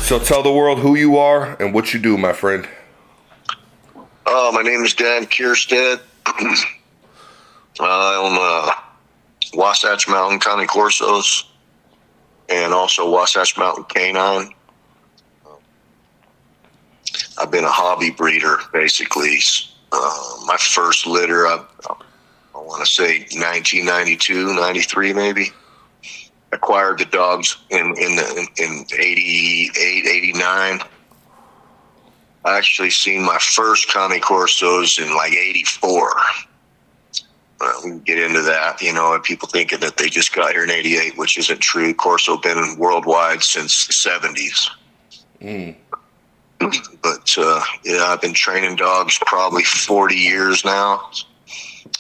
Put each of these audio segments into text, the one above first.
So tell the world who you are and what you do, my friend. My name is Dan Kierstead. I own Wasatch Mountain County Corsos and also Wasatch Mountain Canine. I've been a hobby breeder, basically. My first litter, I want to say 1992, 93 maybe. Acquired the dogs in 88, 89. I actually seen my first Connie Corsos in like 84. We can get into that, and people thinking that they just got here in 88, which isn't true. Corso been worldwide since the 70s. But, yeah, I've been training dogs probably 40 years now.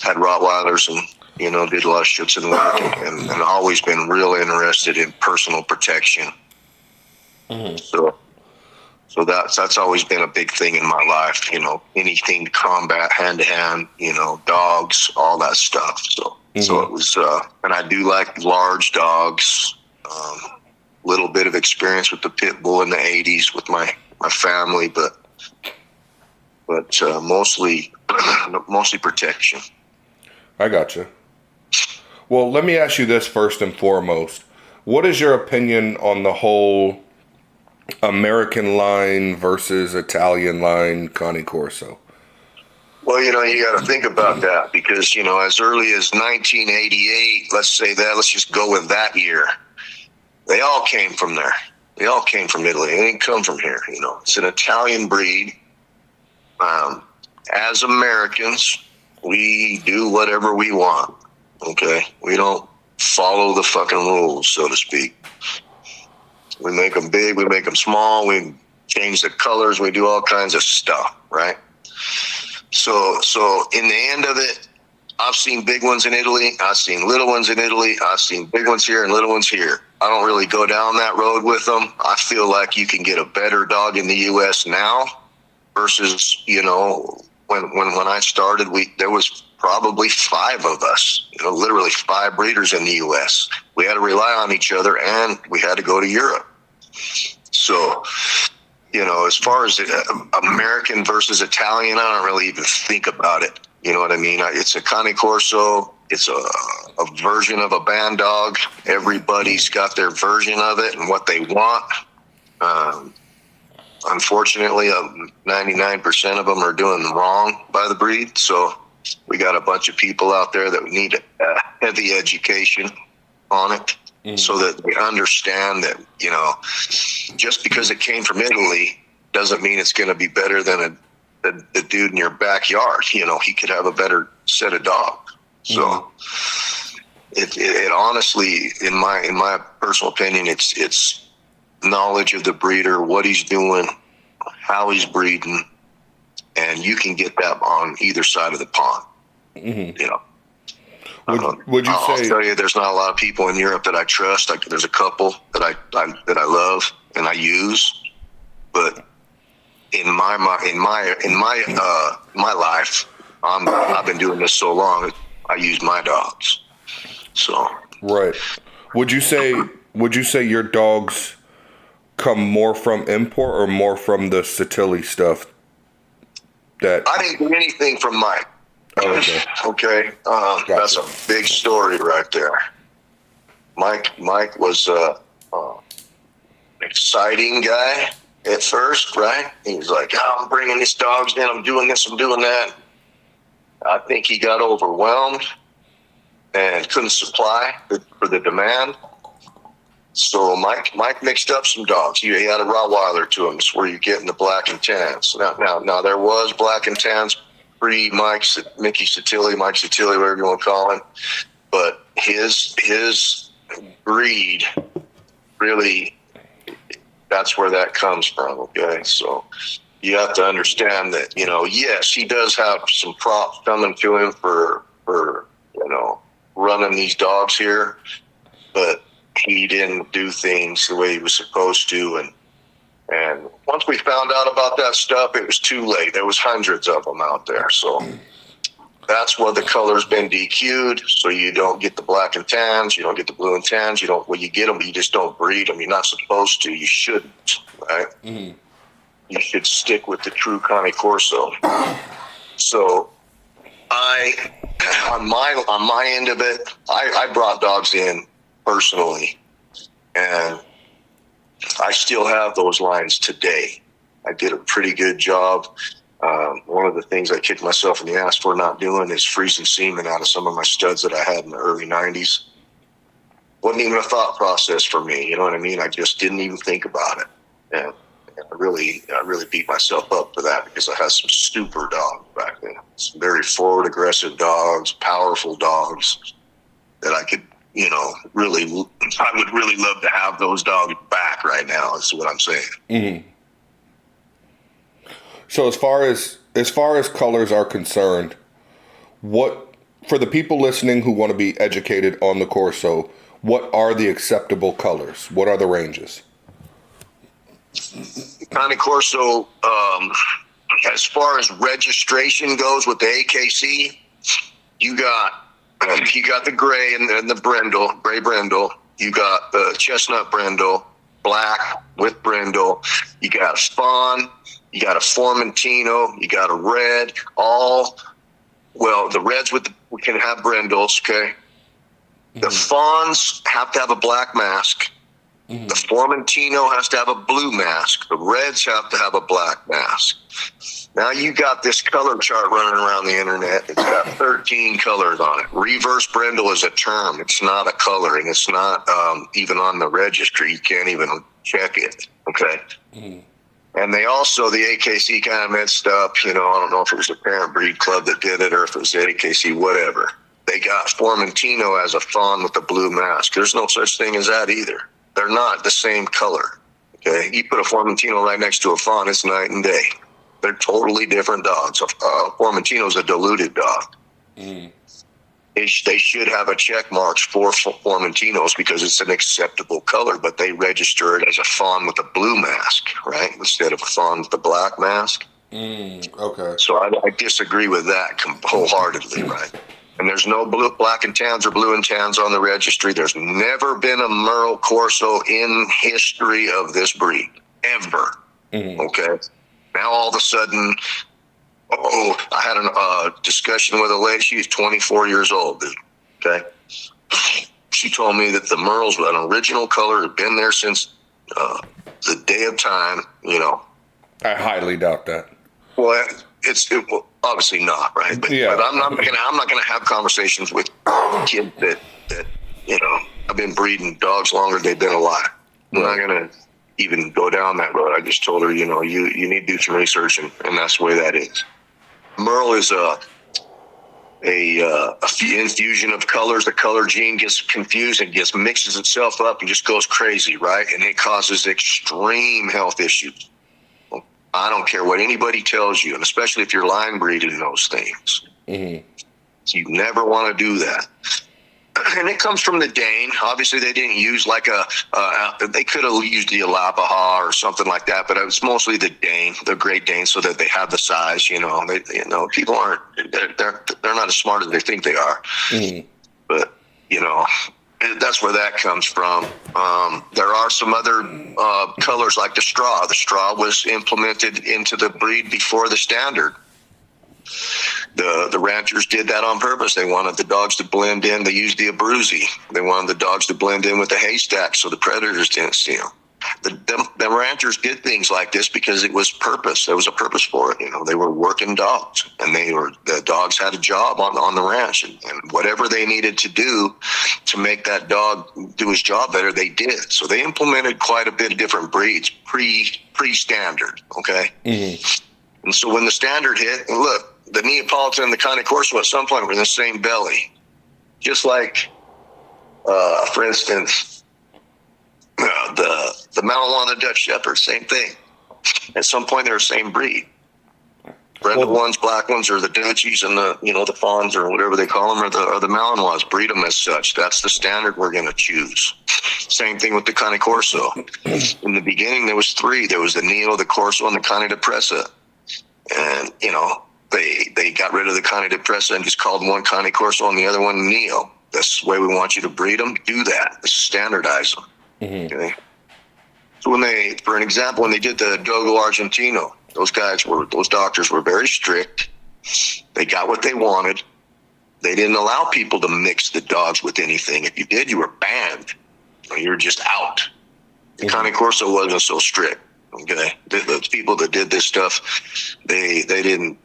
Had Rottweilers and, did a lot of shits and work and always been real interested in personal protection. So that's always been a big thing in my life, anything combat, hand-to-hand, dogs, all that stuff. So it was, and I do like large dogs, little bit of experience with the pit bull in the 80s with my family, but mostly protection. I gotcha. Well, let me ask you this first and foremost. What is your opinion on the whole American line versus Italian line Cane Corso? Well, you got to think about that because, as early as 1988, let's just go with that year. They all came from there. They all came from Italy. They didn't come from here. It's an Italian breed. As Americans, we do whatever we want. Okay, we don't follow the fucking rules, so to speak. We make them big, we make them small, we change the colors, we do all kinds of stuff, right? So in the end of it, I've seen big ones in Italy, I've seen little ones in Italy, I've seen big ones here and little ones here. I don't really go down that road with them. I feel like you can get a better dog in the U.S. now versus, when I started, there was probably 5 of us, literally 5 breeders in the U.S. We had to rely on each other, and we had to go to Europe. So, as far as American versus Italian, I don't really even think about it. You know what I mean? It's a Cane Corso. It's a version of a band dog. Everybody's got their version of it and what they want. Unfortunately, 99% of them are doing wrong by the breed. So we got a bunch of people out there that need heavy education on it so that they understand that, just because it came from Italy doesn't mean it's going to be better than the dude in your backyard. He could have a better set of dogs. So it honestly, in my personal opinion, it's knowledge of the breeder, what he's doing, how he's breeding, and you can get that on either side of the pond. Would you say? I'll tell you, there's not a lot of people in Europe that I trust. There's a couple that I love and I use, but in my life, I've been doing this so long. I use my dogs. So right. Would you say your dogs come more from import or more from the Satilli stuff? That I didn't do anything from Mike. Oh, okay. Okay. Gotcha. That's a big story right there. Mike was an exciting guy at first, right? He was like, I'm bringing these dogs in, I'm doing this, I'm doing that. I think he got overwhelmed and couldn't supply for the demand. So Mike mixed up some dogs. He had a Rottweiler to him. It's where you're getting the black and tans. Now there was black and tans pre Mike Satilli, whatever you want to call him. But his breed really, that's where that comes from. Okay, so you have to understand that, yes, he does have some props coming to him for running these dogs here, but he didn't do things the way he was supposed to. And once we found out about that stuff, it was too late. There was hundreds of them out there. So that's where the color's been DQ'd. So you don't get the black and tans. You don't get the blue and tans. You get them, but you just don't breed them. You're not supposed to. You shouldn't. right? Mm-hmm. You should stick with the true Cane Corso. So on my end of it, I brought dogs in personally, and I still have those lines today. I did a pretty good job. One of the things I kicked myself in the ass for not doing is freezing semen out of some of my studs that I had in the early 90s. Wasn't even a thought process for me. You know what I mean? I just didn't even think about it. And I really beat myself up for that because I had some super dogs back then. Some very forward, aggressive dogs, powerful dogs that I could, really, I would really love to have those dogs back right now. Is what I'm saying. Mm-hmm. So as far as colors are concerned, what, for the people listening who want to be educated on the Corso, what are the acceptable colors? What are the ranges? Cane Corso, as far as registration goes with the AKC, you got the gray and the brindle, gray brindle. You got the chestnut brindle, black with brindle. You got a fawn. You got a Formentino. You got a red. The reds we can have brindles. Okay. Mm-hmm. The fawns have to have a black mask. Mm-hmm. The Formentino has to have a blue mask. The reds have to have a black mask. Now you got this color chart running around the internet. It's got 13 colors on it. Reverse brindle is a term. It's not a color, and it's not even on the registry. You can't even check it. Okay. Mm-hmm. And they also, the AKC kind of messed up. I don't know if it was the parent breed club that did it or if it was the AKC, whatever. They got Formentino as a fawn with a blue mask. There's no such thing as that either. They're not the same color. Okay, you put a Formentino right next to a fawn, it's night and day. They're totally different dogs. Formentino's a diluted dog. Mm. They should have a check mark for Formentinos because it's an acceptable color, but they register it as a fawn with a blue mask, right, instead of a fawn with a black mask. Okay. So I disagree with that wholeheartedly, right? And there's no black and tans or blue and tans on the registry. There's never been a Merle Corso in history of this breed, ever. Mm-hmm. Okay. Now all of a sudden, I had a discussion with a lady. She's 24 years old, dude. Okay. She told me that the Merles with an original color had been there since the day of time. I highly doubt that. Well, well, obviously not, right? But, yeah. But I'm not gonna have conversations with kids that I've been breeding dogs longer than they've been alive. I'm not gonna even go down that road. I just told her, you need to do some research, and that's the way that is. Merle is a infusion of colors. The color gene gets confused and mixes itself up and just goes crazy, right? And it causes extreme health issues. I don't care what anybody tells you, and especially if you're line breeding those things. Mm-hmm. So you never want to do that. And it comes from the Dane. Obviously, they didn't use they could have used the Alapaha or something like that, but it was mostly the Dane, the Great Dane, so that they have the size. People aren't, they're not as smart as they think they are. Mm-hmm. But that's where that comes from. There are some other colors like the straw. The straw was implemented into the breed before the standard. The ranchers did that on purpose. They wanted the dogs to blend in. They used the Abruzzi. They wanted the dogs to blend in with the haystack so the predators didn't see them. The ranchers did things like this because it was purpose. There was a purpose for it. They were working dogs, and the dogs had a job on the ranch, and whatever they needed to do to make that dog do his job better, they did. So they implemented quite a bit of different breeds pre-standard. Okay. Mm-hmm. And so when the standard hit, and look, the Neapolitan and the Cane Corso at some point were in the same belly. Just like, for instance, the Malinois and the Dutch Shepherd, same thing. At some point, they're the same breed. Brindle ones, black ones, or the Dutchies and the fawns or whatever they call them, or the Malinois. Breed them as such. That's the standard we're going to choose. Same thing with the Cane Corso. In the beginning, there was three. There was the Neo, the Corso, and the Cane Depressa. And, they got rid of the Cane Depressa and just called one Cane Corso and the other one Neo. That's the way we want you to breed them. Do that. Standardize them. Mm-hmm. Okay. So for an example, when they did the Dogo Argentino, those doctors were very strict. They got what they wanted. They didn't allow people to mix the dogs with anything. If you did, you were banned. You were just out. The Cane Corso wasn't so strict. Okay, the people that did this stuff, they didn't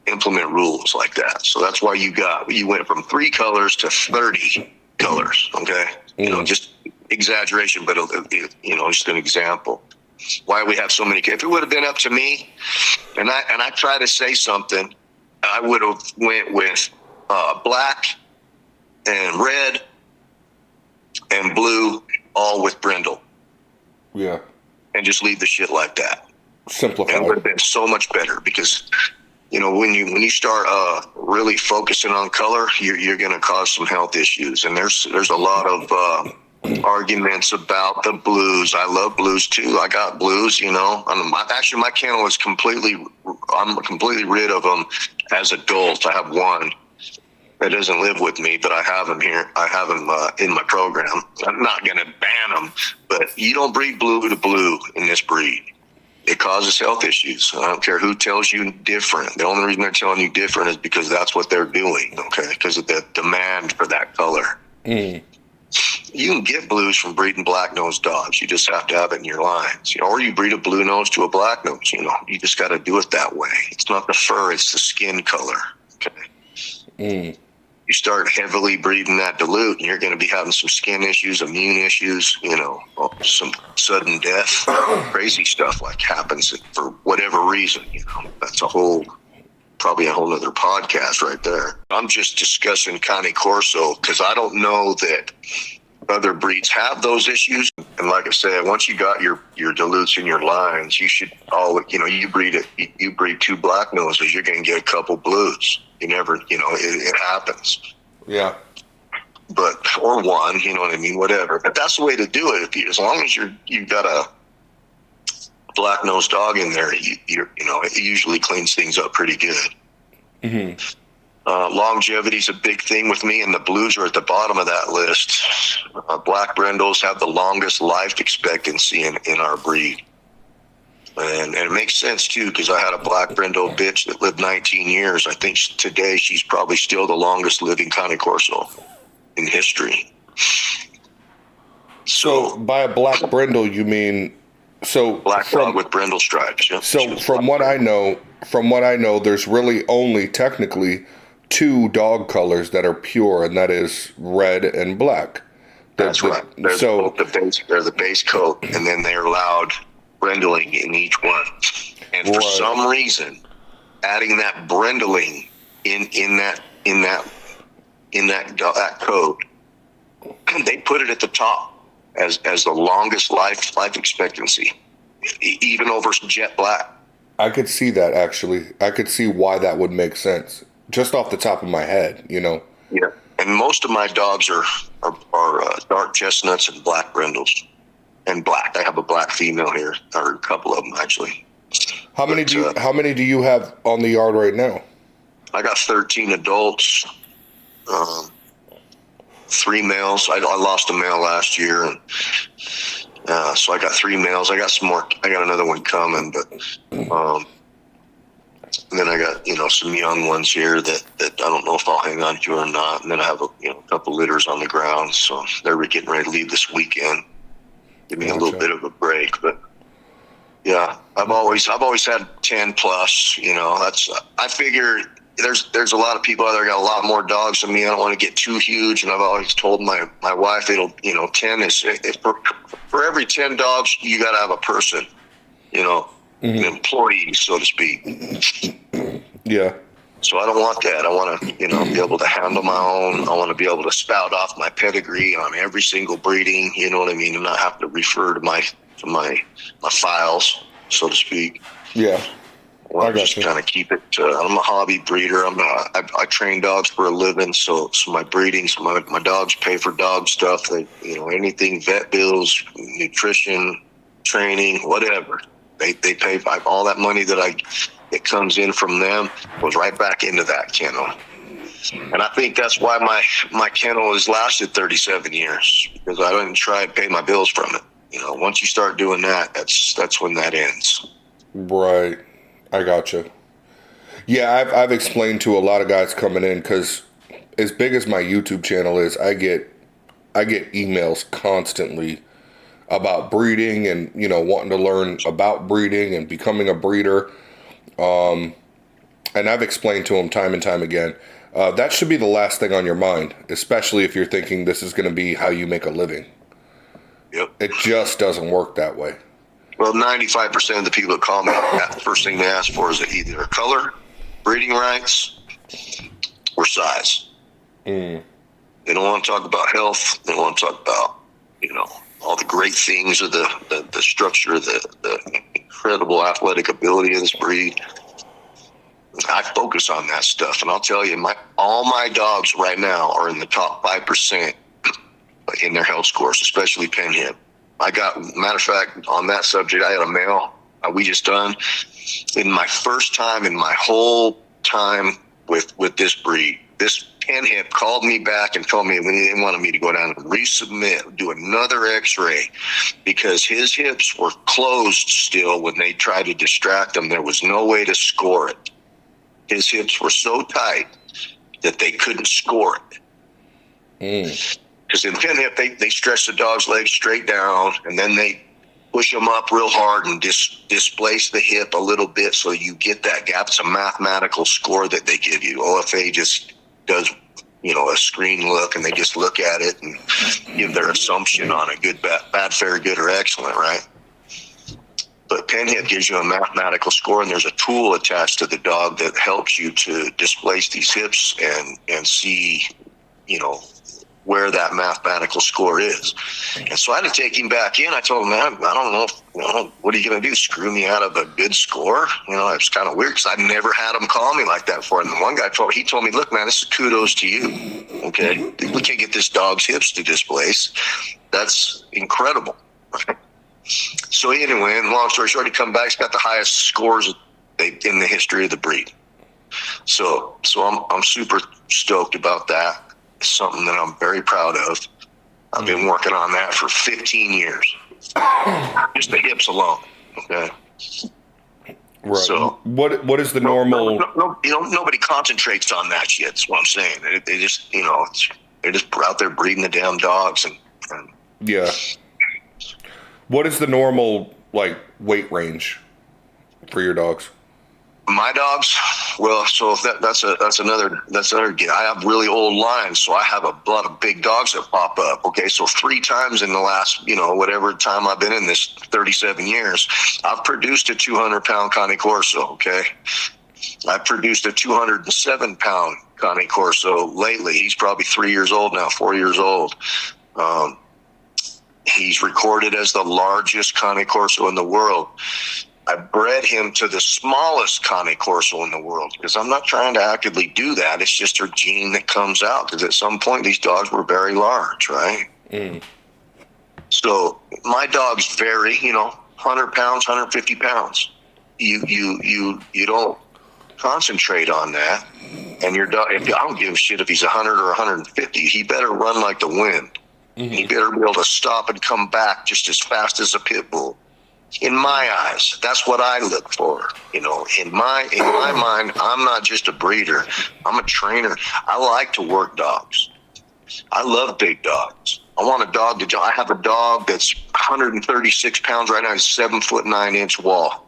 implement rules like that. So that's why you went from 3 colors to 30 colors. Okay, just exaggeration, but just an example. Why we have so many. If it would have been up to me, and I try to say something, I would have went with black and red and blue, all with brindle. Yeah. And just leave the shit like that. Simplify. And it would have been so much better because, when you start really focusing on color, you're going to cause some health issues. And there's a lot of arguments about the blues. I love blues too. I got blues, Actually, my kennel is I'm completely rid of them as adults. I have one that doesn't live with me, but I have him here. I have him in my program. I'm not going to ban them, but you don't breed blue to blue in this breed. It causes health issues. I don't care who tells you different. The only reason they're telling you different is because that's what they're doing, okay, because of the demand for that color. You can get blues from breeding black-nosed dogs. You just have to have it in your lines. Or you breed a blue nose to a black nose. You just got to do it that way. It's not the fur, it's the skin color, okay? You start heavily breeding that dilute, and you're going to be having some skin issues, immune issues, some sudden death, crazy stuff like happens for whatever reason. That's probably a whole other podcast right there. I'm just discussing Cane Corso because I don't know that other breeds have those issues. And like I said, once you got your dilutes in your lines, you should you breed 2 black noses, you're going to get a couple blues. You never, it happens. Yeah. Or one, you know what I mean? Whatever. But that's the way to do it. As long as you've got a black-nosed dog in there, it usually cleans things up pretty good. Longevity is a big thing with me, and the blues are at the bottom of that list. Black brindles have the longest life expectancy in our breed. And it makes sense, too, because I had a black brindle bitch that lived 19 years. I think today she's probably still the longest living Cane Corso in history. So by a black brindle, you mean... Black dog with brindle stripes. Yeah. So from what I know, there's really only technically 2 dog colors that are pure, and that is red and black. That's right. They're the base coat, and then they're allowed brindling in each one. And for some reason, adding that brindling in that coat, they put it at the top as the longest life expectancy, even over jet black. I could see that, actually. I could see why that would make sense, just off the top of my head, Yeah. And most of my dogs are dark chestnuts and black brindles. And black. I have a black female here, or a couple of them actually. How many do you have on the yard right now? I got 13 adults, 3 males. I lost a male last year, and so I got 3 males. I got some more. I got another one coming, but and then I got some young ones here that I don't know if I'll hang on to or not. And then I have a couple litters on the ground, so they're getting ready to leave this weekend. Give me a little bit of a break, but yeah, I've always had 10 plus. I figure there's a lot of people out there got a lot more dogs than me. I don't want to get too huge, and I've always told my wife 10 is for every 10 dogs you got to have a person, an employee, so to speak. Yeah. So I don't want that. I want to, be able to handle my own. I want to be able to spout off my pedigree on every single breeding, you know what I mean, and not have to refer to my files, so to speak. Yeah. Well, I just kind of keep it. I'm a hobby breeder. I train dogs for a living, so my breedings, my dogs pay for dog stuff. Anything, vet bills, nutrition, training, whatever. They pay all that money that comes in from them goes right back into that kennel. And I think that's why my kennel has lasted 37 years, because I didn't try and pay my bills from it. Once you start doing that, that's when that ends. Right. I gotcha. Yeah, I've explained to a lot of guys coming in, because as big as my YouTube channel is, I get emails constantly about breeding and, wanting to learn about breeding and becoming a breeder. And I've explained to them time and time again, that should be the last thing on your mind, especially if you're thinking this is going to be how you make a living. Yep. It just doesn't work that way. Well, 95% of the people that call me, the first thing they ask for is either color, breeding rights, or size. They don't want to talk about health. They don't want to talk about, all the great things of the structure, the incredible athletic ability of this breed. I focus on that stuff, and I'll tell you, all my dogs right now are in the top 5% in their health scores, especially pinhead. Matter of fact, on that subject, I had a male we just done. In my first time in my whole time with this breed, this pinhead called me back and told me they wanted me to go down and resubmit, do another x-ray, because his hips were closed still when they tried to distract him. There was no way to score it. His hips were so tight that they couldn't score it. Because in pinhip, they stretch the dog's legs straight down, and then they push them up real hard and displace the hip a little bit so you get that gap. It's a mathematical score that they give you. OFA just does, a screen look, and they just look at it and give their assumption on a good, bad, fair, good, or excellent, right? But pinhip gives you a mathematical score, and there's a tool attached to the dog that helps you to displace these hips and see, where that mathematical score is. And so I had to take him back in. I told him, man, I don't know, what are you going to do? Screw me out of a good score? It's kind of weird, because I've never had him call me like that before. And the one guy told me, look, man, this is kudos to you. Okay. We can't get this dog's hips to displace. That's incredible. So anyway, and long story short, he come back. He's got the highest scores in the history of the breed. So I'm super stoked about that. It's something that I'm very proud of. I've been working on that for 15 years. Just the hips alone. Okay. Right. So what is the normal? Nobody concentrates on that shit. That's what I'm saying. They just, they're just out there breeding the damn dogs and yeah. What is the normal weight range for your dogs? My dogs, well, so that's another I have really old lines, so I have a lot of big dogs that pop up. Okay, so 3 times in the last, whatever time I've been in this 37 years, I've produced a 200-pound Cane Corso. Okay, I produced a 207-pound Cane Corso lately. He's probably 3 years old now, 4 years old. He's recorded as the largest Cane Corso in the world. I bred him to the smallest Cane Corso in the world, because I'm not trying to actively do that. It's just a gene that comes out, because at some point these dogs were very large, right? So my dogs vary, 100 pounds, 150 pounds. You don't concentrate on that. And your dog, I don't give a shit if he's 100 or 150. He better run like the wind. He better be able to stop and come back just as fast as a pit bull. In my eyes, that's what I look for. In my mind, I'm not just a breeder. I'm a trainer. I like to work dogs. I love big dogs. I want a dog I have a dog that's 136 pounds right now. He's 7'9" wall.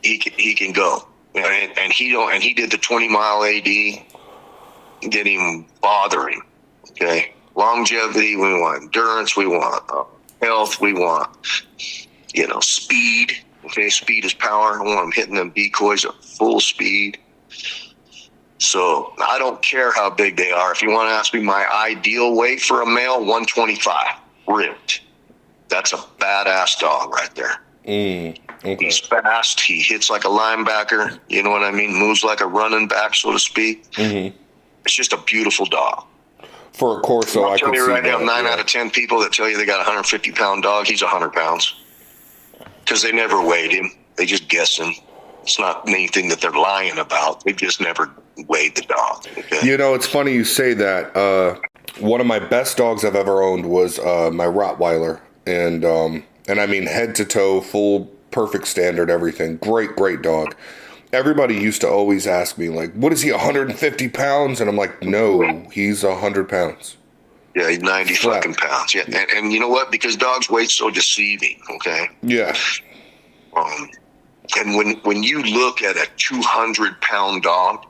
He can go, and he did the 20-mile AD. Didn't even bother him. Okay, longevity we want, endurance we want. Health we want, speed. Okay, speed is power. I want them hitting them decoys at full speed. So I don't care how big they are. If you want to ask me my ideal weight for a male, 125, ripped. That's a badass dog right there. Okay. He's fast. He hits like a linebacker. You know what I mean? Moves like a running back, so to speak. It's just a beautiful dog. For a Corso, I can see right now, that. 9 out of 10 people that tell you they got a 150-pound dog, he's 100 pounds. Because they never weighed him. They just guess him. It's not anything that they're lying about. They've just never weighed the dog. Okay? It's funny you say that. One of my best dogs I've ever owned was my Rottweiler, and I mean head to toe, full, perfect standard, everything. Great, great dog. Everybody used to always ask me like, "What is he? 150 pounds?" And I'm like, "No, he's 100 pounds." Yeah, he's 90 Flat. fucking pounds. Yeah, and you know what? Because dogs' weight's so deceiving. Okay. Yeah. And when you look at a 200-pound dog,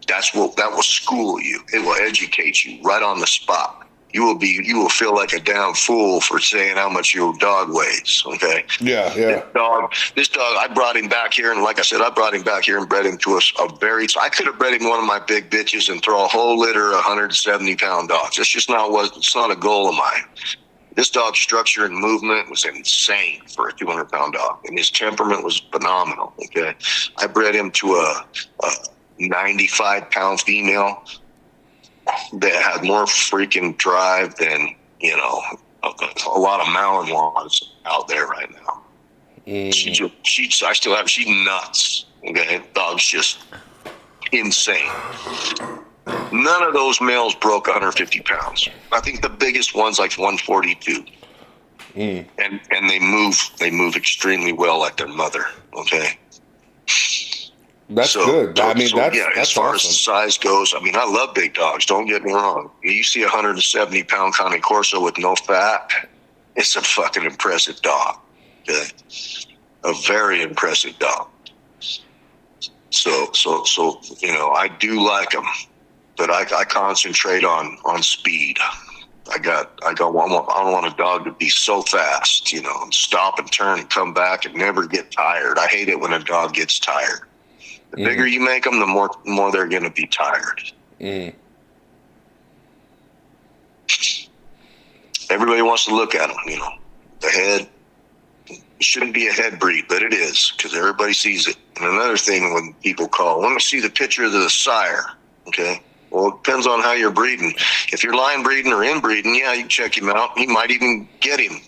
that will school you. It will educate you right on the spot. You will feel like a damn fool for saying how much your dog weighs. Okay. Yeah. Yeah. This dog, I brought him back here, and like I said, I brought him back here and bred him to so I could have bred him one of my big bitches and throw a whole litter of 170-pound dogs. It's not a goal of mine. This dog's structure and movement was insane for a 200-pound dog, and his temperament was phenomenal. Okay, I bred him to a 95-pound female that had more freaking drive than a lot of Malinois out there right now. She's nuts. Okay, dog's just insane. None of those males broke 150 pounds. I think the biggest one's like 142. And they move extremely well like their mother. Okay. That's good. I mean, that's as far awesome. as the size goes, I mean, I love big dogs. Don't get me wrong. You see a 170-pound Connie Corso with no fat, it's a fucking impressive dog. Okay? A very impressive dog. So I do like them, but I concentrate on speed. I don't want a dog to be so fast, and stop and turn and come back and never get tired. I hate it when a dog gets tired. The bigger you make them, the more they're going to be tired. Everybody wants to look at them, the head. It shouldn't be a head breed, but it is, because everybody sees it. And another thing, when people call, let me see the picture of the sire. Okay. Well, it depends on how you're breeding. If you're line breeding or inbreeding, yeah, you can check him out. You might even get him.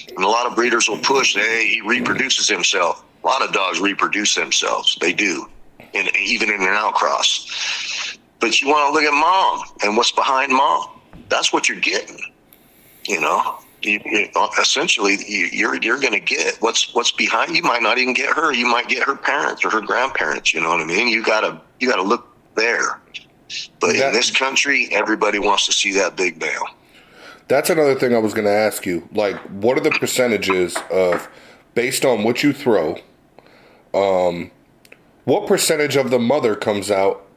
And a lot of breeders will push, hey, he reproduces himself. A lot of dogs reproduce themselves. They do. And even in an outcross. But you want to look at mom and what's behind mom. That's what you're getting. Essentially, you're going to get what's behind. You might not even get her. You might get her parents or her grandparents. You know what I mean? You gotta look there. But in this country, everybody wants to see that big male. That's another thing I was going to ask you. Like, what are the percentages of, based on what you throw, what percentage of the mother comes out,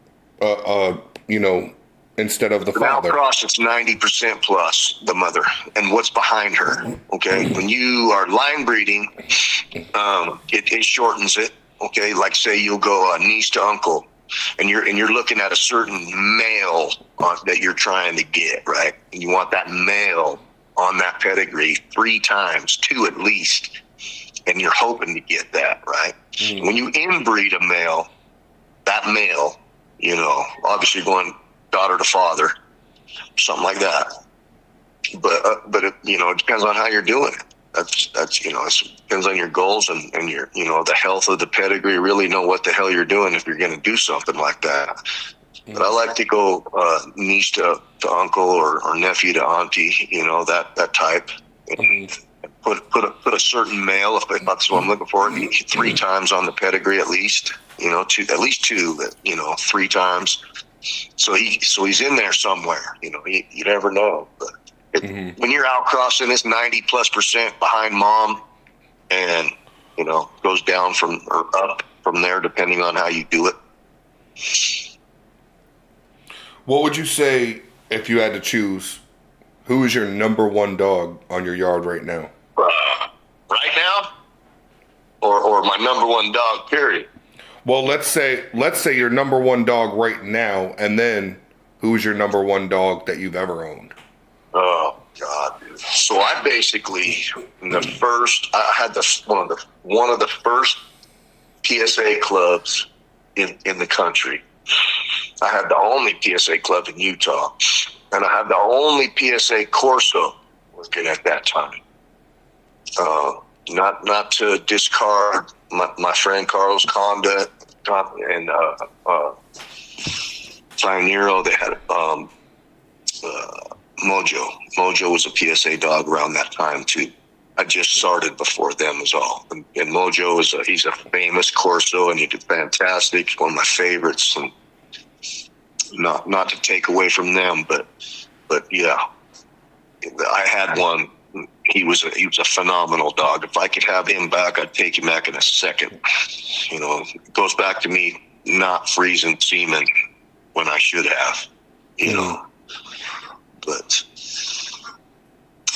instead of the father? Outcross, it's 90% plus the mother and what's behind her. Okay, when you are line breeding, it shortens it. Okay, like say you'll go niece to uncle, and you're looking at a certain male that you're trying to get, right? And you want that male on that pedigree 3 times, 2 at least, and you're hoping to get that, right? When you inbreed a male, that male, obviously going daughter to father, something like that. But it depends on how you're doing it. That's it depends on your goals and your the health of the pedigree. Really know what the hell you're doing if you're going to do something like that. But I like to go niece to uncle or nephew to auntie, that type. Put a certain male, if that's what I'm looking for, 3 times on the pedigree at least. At least 2, 3 times. So he's in there somewhere. You never know. But when you're outcrossing, it's 90+% behind mom, and goes down or up from there depending on how you do it. What would you say if you had to choose? Who is your number one dog on your yard right now? Right now, or my number one dog, period. Well, let's say your number one dog right now, and then who's your number one dog that you've ever owned? Oh God! Dude. So I basically I had one of the first PSA clubs in the country. I had the only PSA club in Utah, and I had the only PSA Corso working at that time. Not to discard my friend Carl's conduct and Pioneero. They had Mojo. Mojo was a PSA dog around that time too. I just started before them as all. And Mojo he's a famous Corso, and he did fantastic. He's one of my favorites, and not to take away from them, but yeah, I had one. He was a phenomenal dog. If I could have him back, I'd take him back in a second. It goes back to me not freezing semen when I should have, but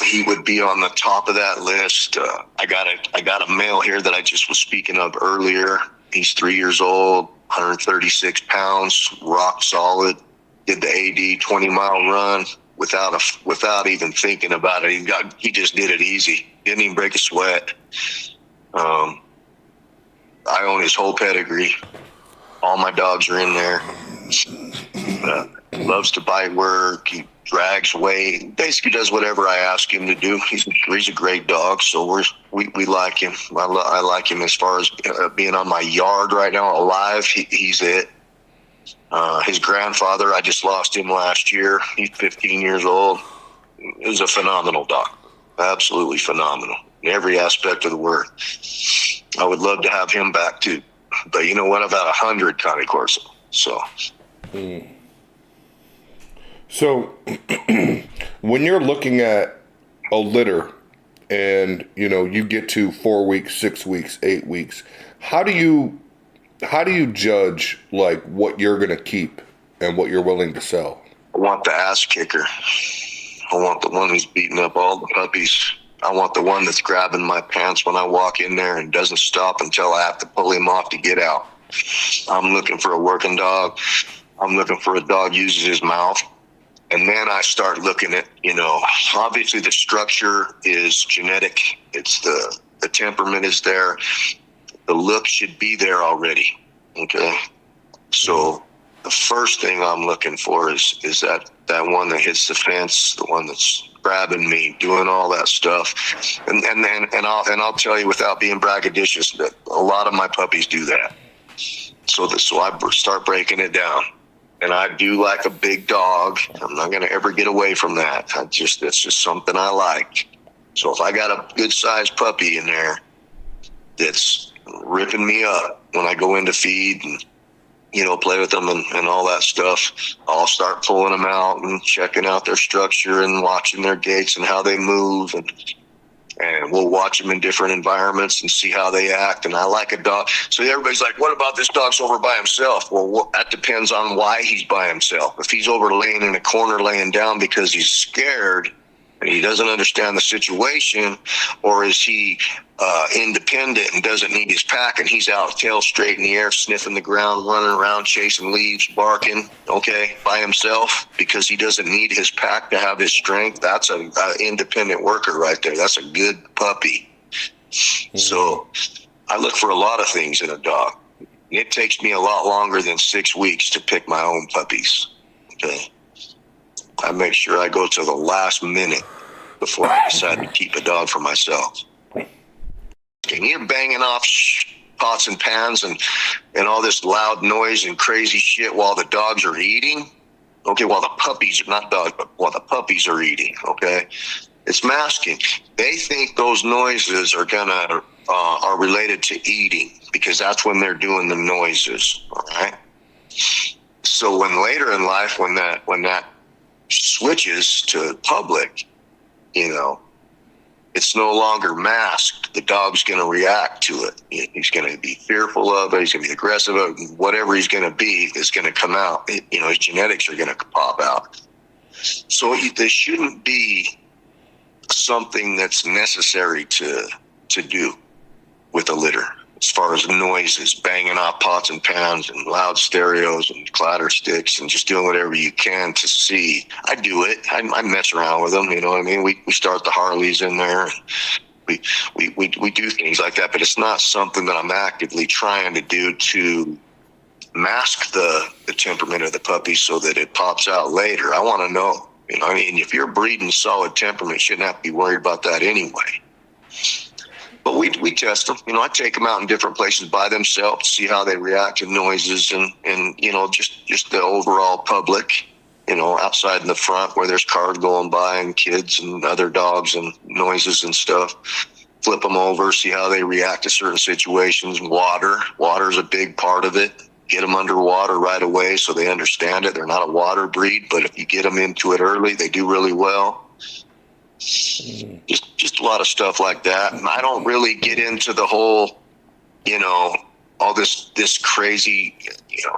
he would be on the top of that list. I got a male here that I just was speaking of earlier. He's 3 years old, 136 pounds, rock solid. Did the AD 20-mile run without even thinking about it. He just did it easy. Didn't even break a sweat. I own his whole pedigree. All my dogs are in there. Loves to bite work. He drags weight. Basically does whatever I ask him to do. He's a great dog, so we like him. I like him as far as being on my yard right now, alive. He's it. His grandfather, I just lost him last year. He's 15 years old. He was a phenomenal dog. Absolutely phenomenal in every aspect of the word. I would love to have him back too. But you know what? About 100 Connie Corso. So. So when you're looking at a litter and, you get to 4 weeks, 6 weeks, 8 weeks, how do you judge like what you're going to keep and what you're willing to sell? I want the ass kicker. I want the one who's beating up all the puppies. I want the one that's grabbing my pants when I walk in there and doesn't stop until I have to pull him off to get out. I'm looking for a working dog. I'm looking for a dog who uses his mouth. And then I start looking at, obviously the structure is genetic. It's the temperament is there. The look should be there already. Okay. So the first thing I'm looking for is that one that hits the fence, the one that's grabbing me, doing all that stuff. And I'll tell you without being braggadocious that a lot of my puppies do that. So I start breaking it down. And I do like a big dog. I'm not going to ever get away from that. That's just something I like. So if I got a good sized puppy in there that's ripping me up when I go in to feed and, play with them and all that stuff, I'll start pulling them out and checking out their structure and watching their gaits and how they move. And we'll watch them in different environments and see how they act. And I like a dog. So everybody's like, what about this dog's over by himself? Well, that depends on why he's by himself. If he's over laying in a corner laying down because he's scared and he doesn't understand the situation, or is he independent and doesn't need his pack and he's out tail straight in the air, sniffing the ground, running around, chasing leaves, barking, by himself because he doesn't need his pack to have his strength, that's an independent worker right there. That's a good puppy. Mm-hmm. So I look for a lot of things in a dog. It takes me a lot longer than 6 weeks to pick my own puppies. Okay. I make sure I go to the last minute before I decide to keep a dog for myself. And you're banging off pots and pans and all this loud noise and crazy shit while the dogs are eating. Okay, while the puppies are not dogs, but while the puppies are eating. Okay, it's masking. They think those noises are related to eating because that's when they're doing the noises. All right. So when later in life, when that switches to public, it's no longer masked. The dog's going to react to it. He's going to be fearful of it. He's going to be aggressive of it. Whatever he's going to be is going to come out. His genetics are going to pop out. So there shouldn't be something that's necessary to do with a litter. As far as noises, banging off pots and pans and loud stereos and clatter sticks and just doing whatever you can to see. I do it. I mess around with them. You know what I mean? We start the Harleys in there. We do things like that, but it's not something that I'm actively trying to do to mask the temperament of the puppy so that it pops out later. I want to know. If you're breeding solid temperament, you shouldn't have to be worried about that anyway. But we test them. I take them out in different places by themselves, see how they react to noises and just the overall public. outside in the front where there's cars going by and kids and other dogs and noises and stuff. Flip them over, see how they react to certain situations. Water's a big part of it. Get them underwater right away so they understand it. They're not a water breed, but if you get them into it early, they do really well. Just a lot of stuff like that. And I don't really get into the whole, all this crazy,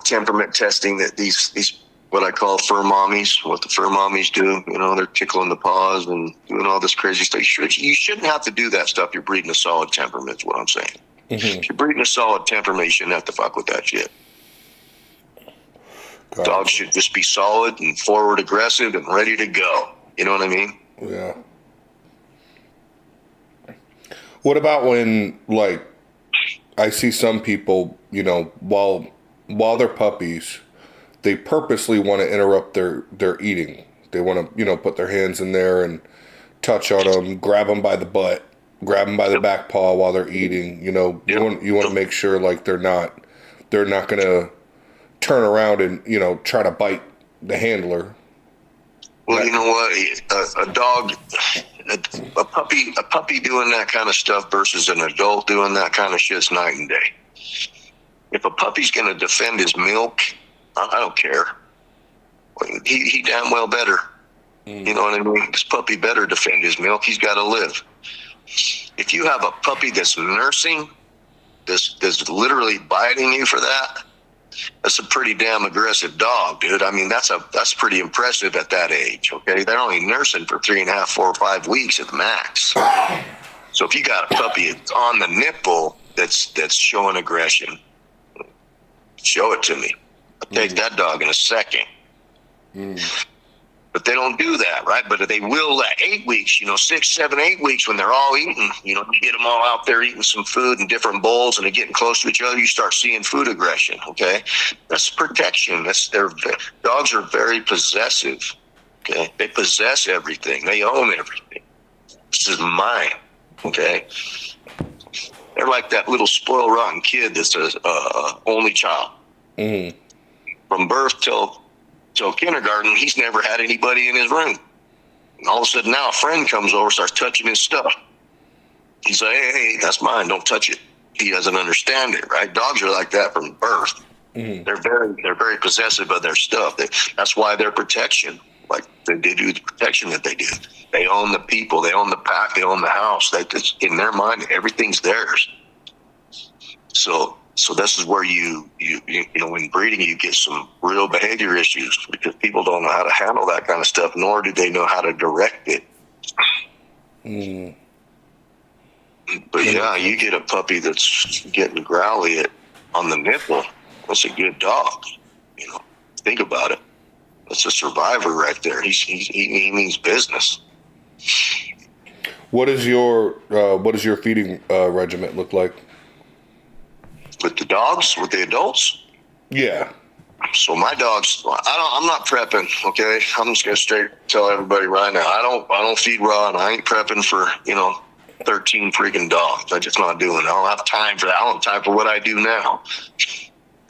temperament testing that these what I call fur mommies, what the fur mommies do. They're tickling the paws and doing all this crazy stuff. You shouldn't have to do that stuff. You're breeding a solid temperament is what I'm saying. If you're breeding a solid temperament, you shouldn't have to fuck with that shit. Gotcha. Dogs should just be solid and forward aggressive and ready to go. You know what I mean? Yeah. What about when, like, I see some people, while they're puppies, they purposely want to interrupt their eating. They want to, put their hands in there and touch on them, grab them by the butt, grab them by the back paw while they're eating. You want to make sure like they're not going to turn around and try to bite the handler. Well, you know what? A dog, a puppy doing that kind of stuff versus an adult doing that kind of shit is night and day. If a puppy's going to defend his milk, I don't care. He damn well better. You know what I mean? This puppy better defend his milk. He's got to live. If you have a puppy that's nursing, that's literally biting you for that, that's a pretty damn aggressive dog, dude. I mean, that's pretty impressive at that age. Okay, they're only nursing for 3.5, 4, or 5 weeks at the max. So if you got a puppy on the nipple that's showing aggression, show it to me. I'll take that dog in a second. But they don't do that, right? But they will at 8 weeks, 6, 7, 8 weeks when they're all eating, you get them all out there eating some food in different bowls and they're getting close to each other, you start seeing food aggression, okay? That's protection. Dogs are very possessive, okay? They possess everything. They own everything. This is mine, okay? They're like that little spoiled rotten kid that's a only child. From birth till kindergarten, he's never had anybody in his room. And all of a sudden now a friend comes over, starts touching his stuff. He's like, hey, that's mine, don't touch it. He doesn't understand it, right? Dogs are like that from birth. They're very possessive of their stuff. That's why their protection, like they do the protection that they do. They own the people, they own the pack, they own the house. In their mind, everything's theirs. So this is where you in breeding, you get some real behavior issues because people don't know how to handle that kind of stuff, nor do they know how to direct it. But yeah, you get a puppy that's getting growly on the nipple. That's a good dog. Think about it. That's a survivor right there. He means business. What does your feeding regimen look like? With the dogs, with the adults? Yeah. So my dogs, I'm not prepping, okay? I'm just gonna straight tell everybody right now. I don't feed raw and I ain't prepping for, 13 freaking dogs. I'm just not doing it. I don't have time for that. I don't have time for what I do now.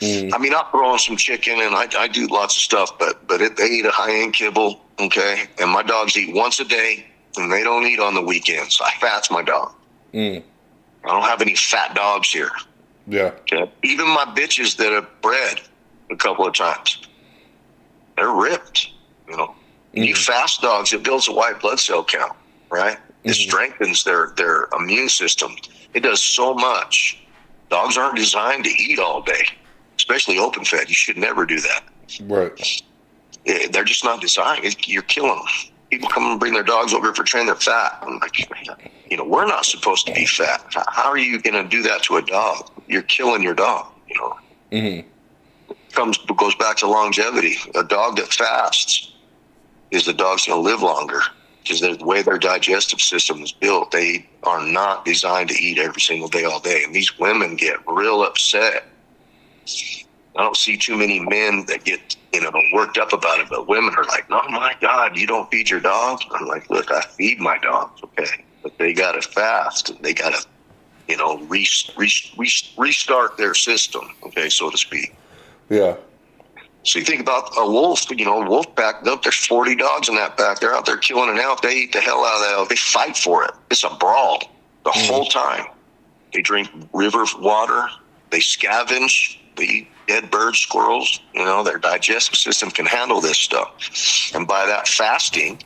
I mean, I'll throw in some chicken and I do lots of stuff, but they eat a high-end kibble, okay? And my dogs eat once a day and they don't eat on the weekends. I fat's my dog. I don't have any fat dogs here. Yeah. Okay. Even my bitches that have bred a couple of times, they're ripped. You fast dogs, it builds a white blood cell count, right? It strengthens their immune system. It does so much. Dogs aren't designed to eat all day, especially open fed. You should never do that. Right. They're just not designed. You're killing them. People come and bring their dogs over for training. They're fat. I'm like, we're not supposed to be fat. How are you going to do that to a dog? You're killing your dog. Goes back to longevity. A dog that fasts is the dog's going to live longer because the way their digestive system is built, they are not designed to eat every single day, all day. And these women get real upset. I don't see too many men that get, worked up about it, but women are like, oh my God, you don't feed your dog? I'm like, look, I feed my dogs, okay? But they got to fast and they got to, restart their system, okay, so to speak. Yeah. So you think about a wolf, wolf pack, there's 40 dogs in that pack. They're out there killing an elk. They eat the hell out of that elk. They fight for it. It's a brawl the whole time. They drink river water. They scavenge. They eat dead birds, squirrels. Their digestive system can handle this stuff. And by that fasting,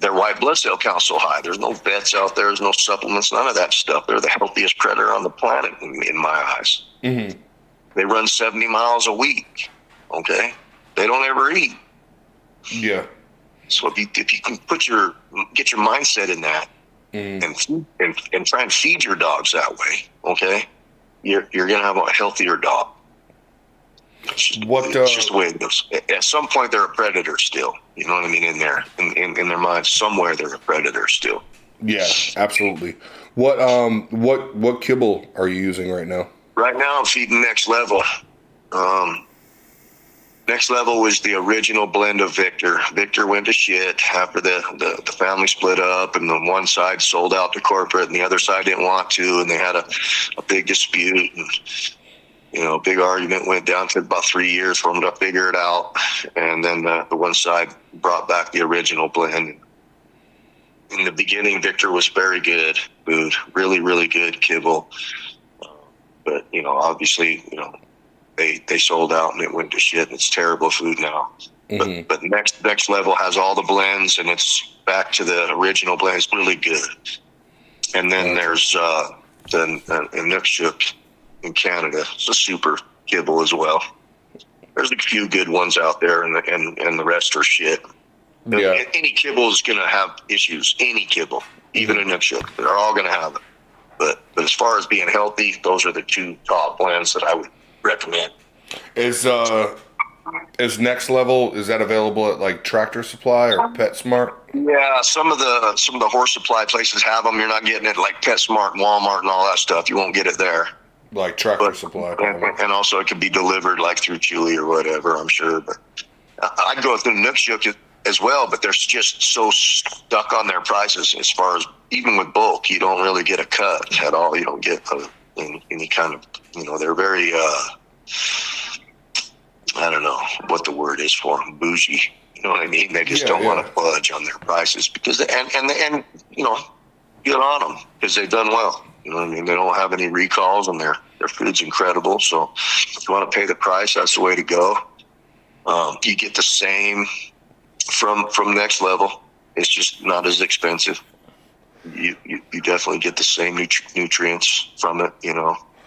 their white blood cell count's so high. There's no vets out there. There's no supplements, none of that stuff. They're the healthiest predator on the planet in my eyes. Mm-hmm. They run 70 miles a week. Okay, they don't ever eat. Yeah. So if you can get your mindset in that, and try and feed your dogs that way, okay, you're gonna have a healthier dog. It's just the way it goes. At some point, they're a predator still. You know what I mean? In their minds, somewhere they're a predator still. Yeah, absolutely. What kibble are you using right now? Right now, I'm feeding Next Level. Next Level was the original blend of Victor. Victor went to shit after the family split up, and the one side sold out to corporate, and the other side didn't want to, and they had a big dispute, and big argument. Went down to about 3 years for them to figure it out, and then the one side brought back the original blend. In the beginning, Victor was very good food, really, really good kibble, but obviously, They sold out and it went to shit, and it's terrible food now. Mm-hmm. But next Level has all the blends, and it's back to the original blend. It's really good. And then there's the Inukshuk in Canada. It's a super kibble as well. There's a few good ones out there, and the rest are shit. Yeah. Any kibble is going to have issues. Any kibble, even Inukshuk, they're all going to have it. But as far as being healthy, those are the two top blends that I would recommend. Is Next Level, is that available at like Tractor Supply or PetSmart? Yeah, some of the horse supply places have them. You're not getting it like PetSmart, Walmart, and all that stuff. You won't get it there. Like Tractor Supply. And also it could be delivered like through Chewy or whatever, I'm sure. But I'd go through Inukshuk as well, but they're just so stuck on their prices as far as, even with bulk, you don't really get a cut at all. You don't get any kind of, they're very, I don't know what the word is for them, bougie. You know what I mean? They just don't want to budge on their prices because, and get on them because they've done well. You know what I mean? They don't have any recalls, and their food's incredible. So if you want to pay the price, that's the way to go. You get the same from Next Level. It's just not as expensive. You definitely get the same nutrients from it,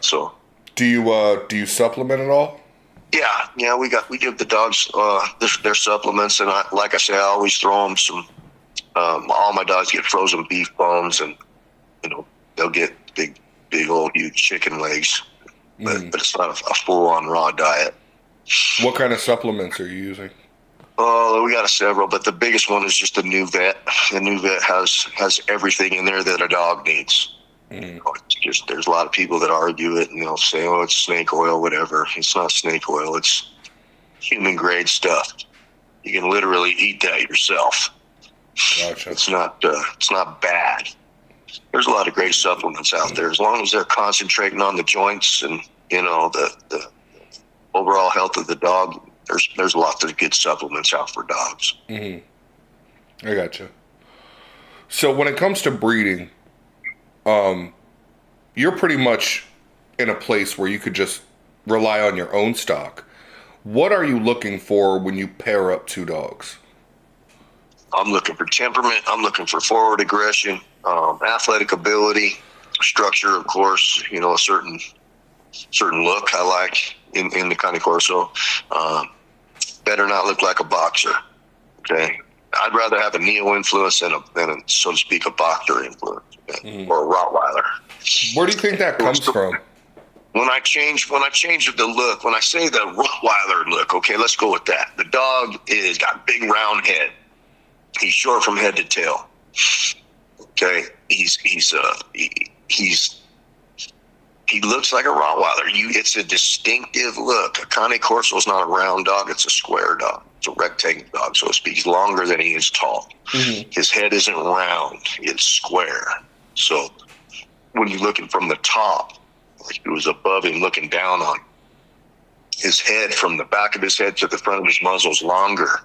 So do you supplement at all? Yeah, we give the dogs their supplements, and like I say, I always throw them some. All my dogs get frozen beef bones, and they'll get big old huge chicken legs, but it's not a full on raw diet. What kind of supplements are you using? Oh, we got several, but the biggest one is just the New Vet. The New Vet has everything in there that a dog needs. It's just, there's a lot of people that argue it, and they'll say, "Oh, it's snake oil, whatever." It's not snake oil; it's human grade stuff. You can literally eat that yourself. Gotcha. It's not bad. There's a lot of great supplements out there, as long as they're concentrating on the joints and the overall health of the dog. There's lots of good supplements out for dogs. Mm-hmm. I gotcha. So when it comes to breeding, you're pretty much in a place where you could just rely on your own stock. What are you looking for when you pair up two dogs? I'm looking for temperament. I'm looking for forward aggression, athletic ability, structure, of course. A certain look I like in the Cane Corso. Better not look like a boxer. Okay, I'd rather have a Neo influence than a so to speak, a boxer influence, or a Rottweiler. Where do you think that comes from? When I change the look, when I say the Rottweiler look, okay, let's go with that. The dog got big round head. He's short from head to tail. Okay, he looks like a Rottweiler. It's a distinctive look. A Cane Corso is not a round dog; it's a square dog. It's a rectangle dog, so to speak. He's longer than he is tall. Mm-hmm. His head isn't round; it's square. So when you're looking from the top, like it was above him looking down on, his head from the back of his head to the front of his muzzle is longer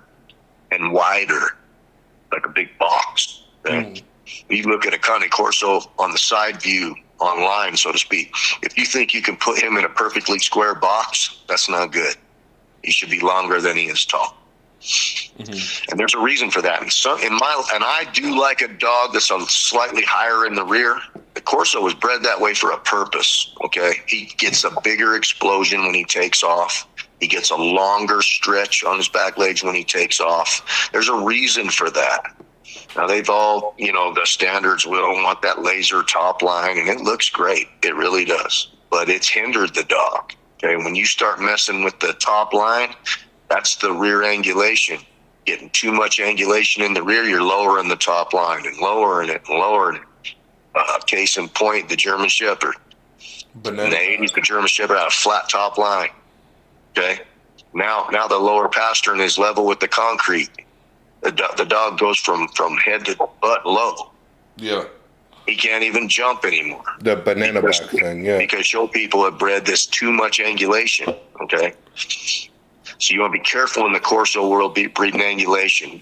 and wider, like a big box. Okay? You look at a Cane Corso on the side view online, so to speak. If you think you can put him in a perfectly square box, that's not good. He should be longer than he is tall. And there's a reason for that. And I do like a dog that's a slightly higher in the rear. The Corso was bred that way for a purpose. Okay, he gets a bigger explosion when he takes off. He gets a longer stretch on his back legs when he takes off. There's a reason for that. Now they've all, the standards will want that laser top line, and it looks great. It really does. But it's hindered the dog. Okay, when you start messing with the top line, that's the rear angulation. Getting too much angulation in the rear, you're lowering the top line and lowering it and lowering it. Case in point, the German Shepherd. In the 80s, the German Shepherd had a flat top line. Okay, now the lower pastern is level with the concrete. The dog goes from head to butt low. Yeah. He can't even jump anymore. The banana back thing, yeah. Because your people have bred this too much angulation, okay? So you want to be careful in the Corso world, breeding angulation.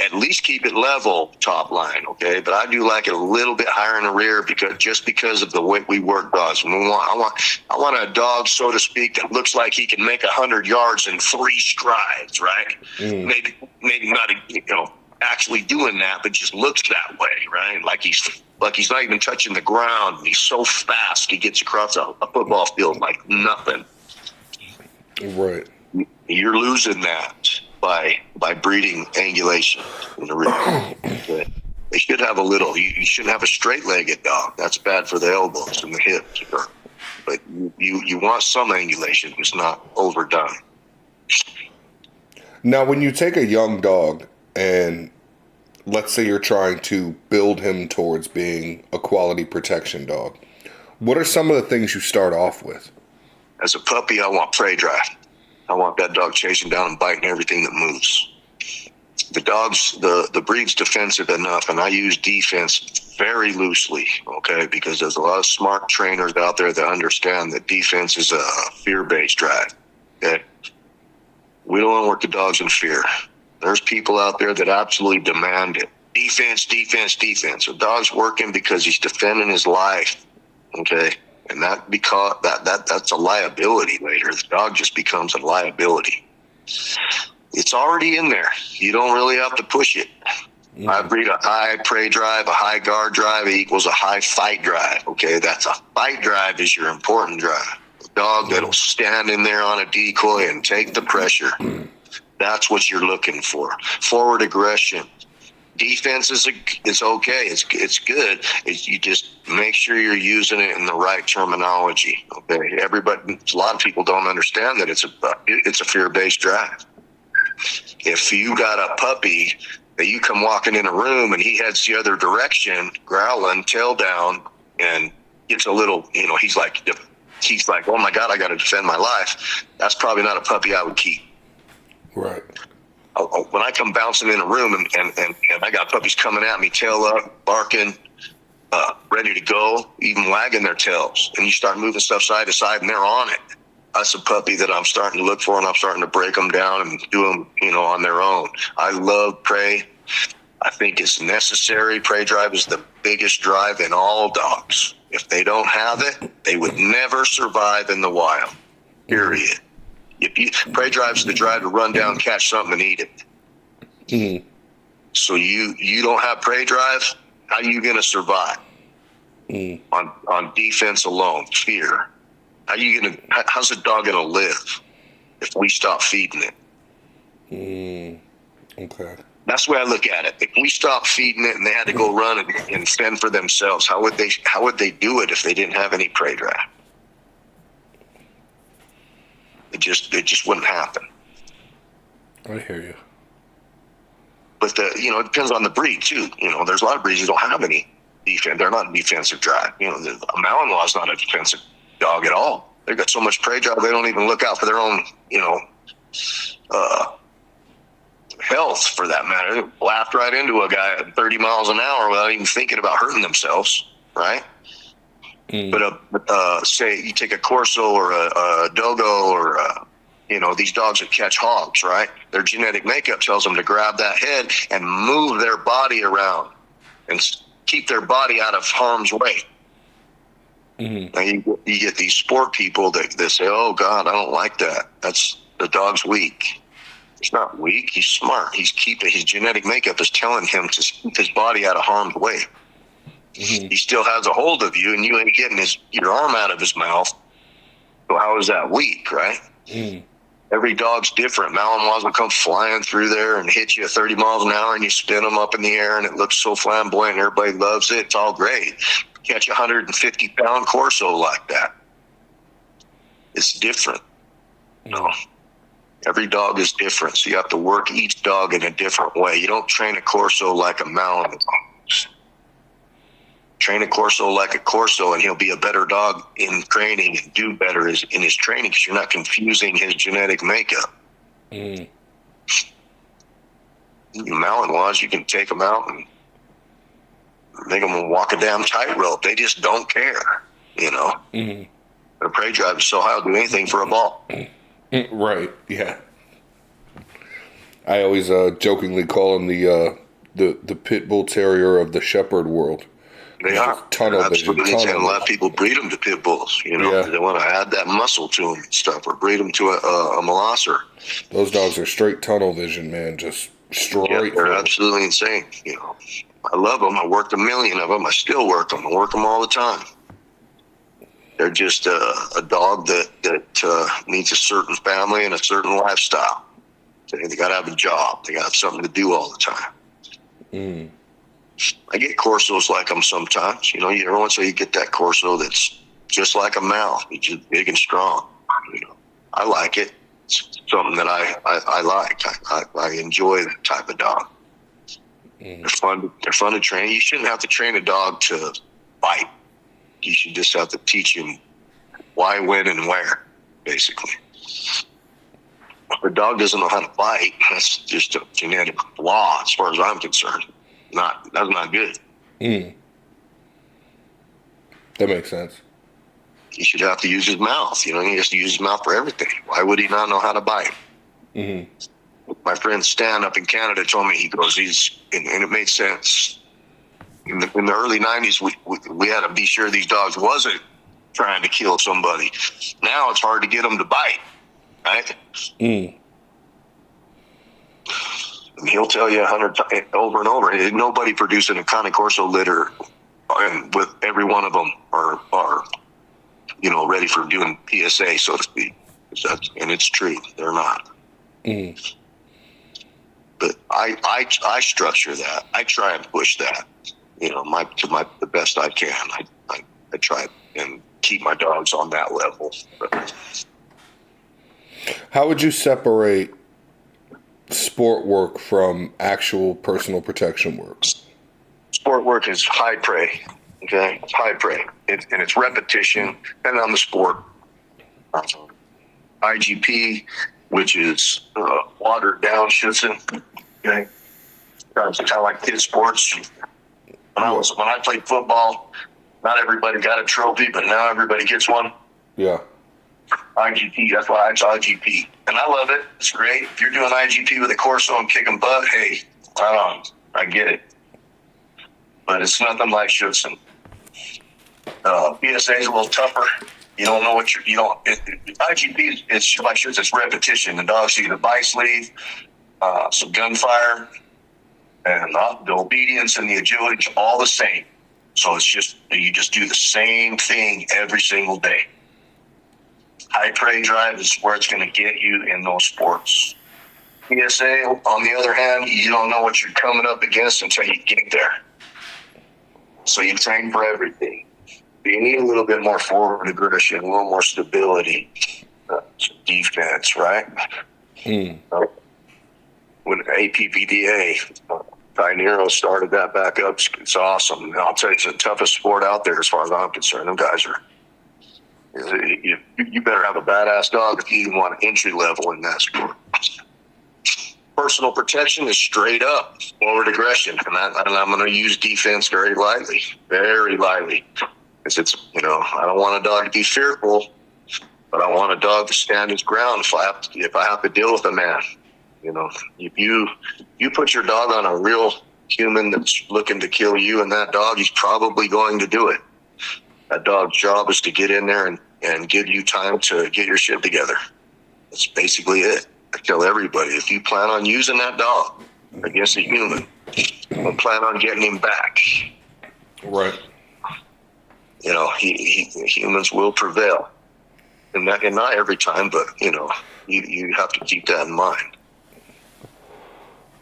At least keep it level top line, okay? But I do like it a little bit higher in the rear because of the way we work dogs. I want a dog, so to speak, that looks like he can make 100 yards in 3 strides, right? Maybe not, actually doing that, but just looks that way, right? Like he's not even touching the ground. He's so fast, he gets across a football field like nothing. Right. You're losing that by breeding angulation in the rear. They should have you shouldn't have a straight-legged dog. That's bad for the elbows and the hips. But you want some angulation, it's not overdone. Now, when you take a young dog and let's say you're trying to build him towards being a quality protection dog, what are some of the things you start off with? As a puppy, I want prey drive. I want that dog chasing down and biting everything that moves. The breed's defensive enough, and I use defense very loosely, okay, because there's a lot of smart trainers out there that understand that defense is a fear-based drive, okay? We don't want to work the dogs in fear. There's people out there that absolutely demand it. Defense, defense, defense. A dog's working because he's defending his life, okay? And that's a liability later. The dog just becomes a liability. It's already in there. You don't really have to push it. I breed a high prey drive, a high guard drive equals a high fight drive. Okay, that's a fight drive is your important drive. A dog that'll stand in there on a decoy and take the pressure. That's what you're looking for. Forward aggression. Defense is okay. It's good. You just make sure you're using it in the right terminology. Okay. A lot of people don't understand that it's a fear-based drive. If you got a puppy that you come walking in a room and he heads the other direction, growling, tail down, and gets a little, he's like, oh my God, I got to defend my life. That's probably not a puppy I would keep. Right. When I come bouncing in a room and I got puppies coming at me, tail up, barking, ready to go, even wagging their tails, and you start moving stuff side to side and they're on it. That's a puppy that I'm starting to look for, and I'm starting to break them down and do them, on their own. I love prey. I think it's necessary. Prey drive is the biggest drive in all dogs. If they don't have it, they would never survive in the wild, period. Prey drive is the drive to run down, catch something, and eat it. Mm-hmm. So you don't have prey drive, how are you going to survive? On defense alone, fear. How's a dog going to live if we stop feeding it? Okay. That's the way I look at it. If we stop feeding it and they had to go run and fend for themselves, how would they do it if they didn't have any prey drive? It just wouldn't happen. I hear you. But it depends on the breed too. There's a lot of breeds that don't have any defense. They're not defensive drive. A Malinois is not a defensive dog at all. They've got so much prey drive they don't even look out for their own, health for that matter. They laughed right into a guy at 30 miles an hour without even thinking about hurting themselves, right? But say you take a Corso or a Dogo or these dogs that catch hogs, right? Their genetic makeup tells them to grab that head and move their body around and keep their body out of harm's way. Now you get these sport people that say, "Oh God, I don't like that. The dog's weak." He's not weak. He's smart. His genetic makeup is telling him to keep his body out of harm's way. He still has a hold of you, and you ain't getting your arm out of his mouth. So how is that weak, right? Every dog's different. Malinois will come flying through there and hit you at 30 miles an hour, and you spin them up in the air, and it looks so flamboyant. Everybody loves it. It's all great. Catch a 150-pound Corso like that. It's different. Every dog is different, so you have to work each dog in a different way. You don't train a Corso like a Malinois. Train a Corso like a Corso, and he'll be a better dog in training and do better in his training because you're not confusing his genetic makeup. Malinois, you can take them out and make them walk a damn tightrope. They just don't care, Their prey drive is so high, they'll do anything for a ball. Right, yeah. I always jokingly call him the pit bull terrier of the shepherd world. They are. Tunnel vision. And a lot of people breed them to pit bulls, They want to add that muscle to them and stuff, or breed them to a Molosser. Those dogs are straight tunnel vision, man, just straight. Yeah, they're absolutely insane, I love them. I worked a million of them. I still work them. I work them all the time. They're just a dog that needs a certain family and a certain lifestyle. They got to have a job. They got to have something to do all the time. I get Corsos like them sometimes. Every once in a while you get that Corso that's just like a Mal. He's just big and strong. I like it. It's something that I like. I enjoy that type of dog. They're fun to train. You shouldn't have to train a dog to bite. You should just have to teach him why, when, and where, basically. If a dog doesn't know how to bite, that's just a genetic flaw as far as I'm concerned. That's not good. That makes sense. He should have to use his mouth. He has to use his mouth for everything. Why would he not know how to bite? My friend Stan up in Canada told me, he goes, and it made sense. In the early 90s, we had to be sure these dogs wasn't trying to kill somebody. Now it's hard to get them to bite, right? And he'll tell you 100 times over and over, nobody producing a Cane Corso litter and with every one of them are ready for doing PSA, so to speak. And it's true, they're not. But I structure that. I try and push that, the best I can. I try and keep my dogs on that level. How would you separate sport work from actual personal protection work? Sport work is high prey. Okay, it's high prey. And it's repetition, depending on the sport. IGP, which is watered down Schützen. Okay, it's kind of like kid sports. When I played football, not everybody got a trophy, but now everybody gets one. Yeah. IGP, that's why it's IGP. And I love it. It's great. If you're doing IGP with a Corso and kicking butt, hey, right on. I get it. But it's nothing like Schützen. PSA is a little tougher. You don't know what IGP is like Schützen, it's repetition. The dog see the bite sleeve, some gunfire, and the obedience and the agility is all the same. So it's just, you just do the same thing every single day. High prey drive is where it's going to get you in those sports. PSA, on the other hand, you don't know what you're coming up against until you get there. So you train for everything. But you need a little bit more forward aggression, a little more stability, defense, right? When APPDA, Nero started that back up, it's awesome. And I'll tell you, it's the toughest sport out there as far as I'm concerned. Them guys are, you better have a badass dog if you even want entry level in that sport. Personal protection is straight up forward aggression, and I'm going to use defense very lightly, Because it's, I don't want a dog to be fearful, but I want a dog to stand his ground if I have to deal with a man. If you put your dog on a real human that's looking to kill you and that dog, he's probably going to do it. That dog's job is to get in there and give you time to get your shit together. That's basically it. I tell everybody, if you plan on using that dog against a human, don't plan on getting him back. Right. Humans will prevail. And not every time, but, you have to keep that in mind.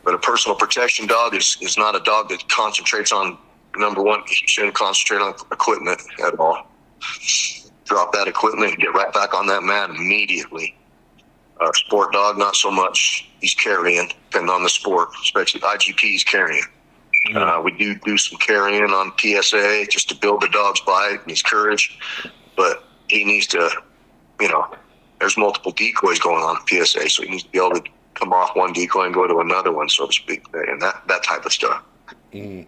But a personal protection dog is not a dog that concentrates on, number one, he shouldn't concentrate on equipment at all. Drop that equipment and get right back on that man immediately. Sport dog, not so much. He's carrying, depending on the sport, especially IGP, he's carrying. We do some carrying on PSA just to build the dog's bite and his courage. But he needs to, there's multiple decoys going on in PSA, so he needs to be able to come off one decoy and go to another one, so to speak, and that type of stuff. And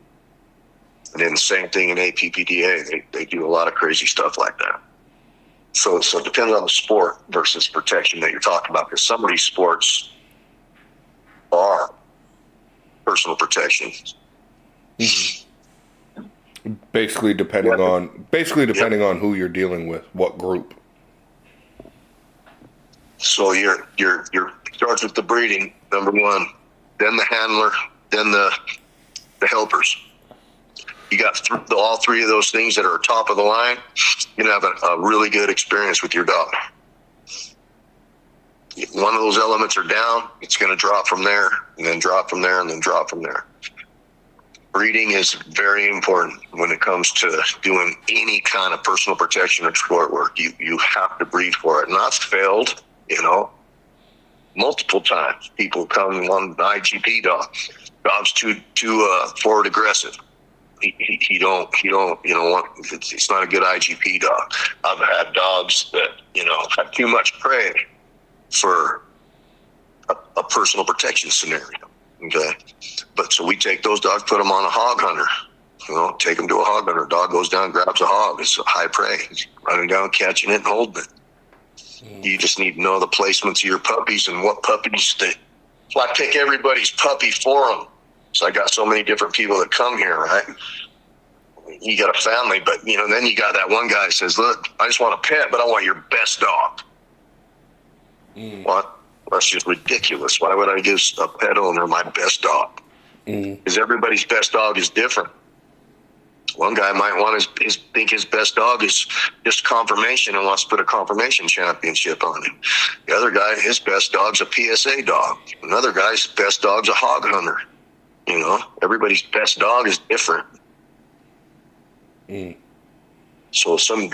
then the same thing in APPDA. They do a lot of crazy stuff like that. So it depends on the sport versus protection that you're talking about, because some of these sports are personal protection. Basically depending on who you're dealing with, what group. So you're starts with the breeding, number one, then the handler, then the helpers. You got all three of those things that are top of the line. You're going to have a really good experience with your dog. If one of those elements are down, it's going to drop from there, and then drop from there, and then drop from there. Breeding is very important when it comes to doing any kind of personal protection or sport work. You have to breed for it. And I've failed, multiple times. People come on the IGP dog. Dog's too forward aggressive. He don't want, it's not a good IGP dog. I've had dogs that, have too much prey for a personal protection scenario. Okay. But so we take those dogs, put them on a hog hunter, take them to a hog hunter. Dog goes down, grabs a hog. It's a high prey. He's running down, catching it and holding it. You just need to know the placements of your puppies and what puppies so I pick everybody's puppy for them. So I got so many different people that come here, right? You got a family, but then you got that one guy that says, "Look, I just want a pet, but I want your best dog." What? That's just ridiculous. Why would I give a pet owner my best dog? Because everybody's best dog is different. One guy might want think his best dog is just confirmation and wants to put a confirmation championship on him. The other guy, his best dog's a PSA dog. Another guy's best dog's a hog hunter. Everybody's best dog is different. So some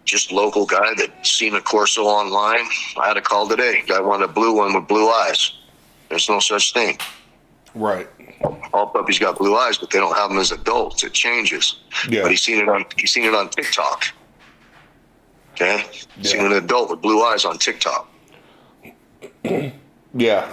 just local guy that seen a Corso online, I had a call today. Guy wanted a blue one with blue eyes. There's no such thing. Right. All puppies got blue eyes, but they don't have them as adults. It changes. Yeah. But he's seen it on TikTok. Okay. Seen an adult with blue eyes on TikTok. Yeah,